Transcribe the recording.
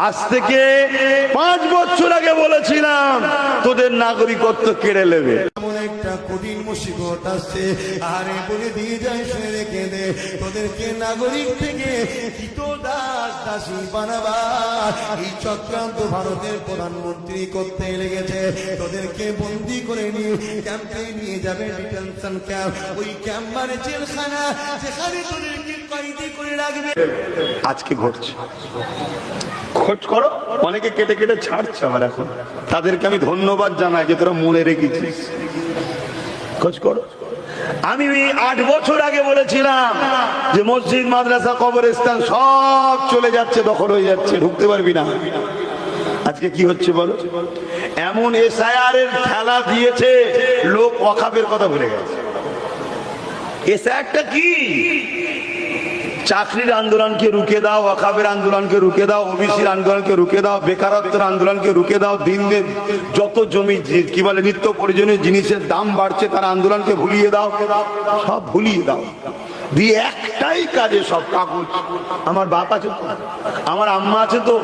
আজ থেকে 5 বছর আগে বলেছিলাম তোদের নাগরিকত্ব কেড়ে নেবে। এমন একটা কঠিন মুসিবত আসছে, আরে বলে দিয়ে যায় শুনে রেখে দে, তোদেরকে নাগরিক থেকে দাস দাসী বানাবা এই চক্রান্ত ভারতের প্রধানমন্ত্রী করতে লেগেছে। তোদেরকে বন্দি করে নিয়ে ক্যাম্পে নিয়ে যাবে, ডিটেনশন ক্যাম্প। ওই ক্যাম্প মানে জেলখানা, যেখানে তোদেরকে কয়েদি করে রাখবে। আজকে ঘটছে, খোঁজ করো, অনেকে কেটে কেটে ছাড়ছে আমার এখন, তাদেরকে আমি ধন্যবাদ জানাই যে তোরা মনে রেখেছিস। খোঁজ করো। আমি 8 বছর আগে বলেছিলাম যে মসজিদ, মাদ্রাসা, কবরস্থান সব চলে যাচ্ছে, দখল হয়ে যাচ্ছে, ঢুকতে পারবি না। আজকে কি হচ্ছে বলো? এমন এসআইআর এর খেলা দিয়েছে, লোক ওয়াকফের কথা ভুলে গেছে। এসআইআরটা কি? চাকরির আন্দোলনকে রুখে দাও, ওয়াকফের আন্দোলনকে রুখে দাও, ওবিসির আন্দোলনকে রুখে দাও, বেকারত্বের আন্দোলনকে রুখে দাও, দিন দিন যত জমি কি বলে নিত্য প্রয়োজনীয় জিনিসের দাম বাড়ছে তার আন্দোলনকে ভুলিয়ে দাও, সব ভুলিয়ে দাও। দিয়ে একটাই কাজে সব কাগজ। আমার বাপ আছে তো, আমার আম্মা আছে তো,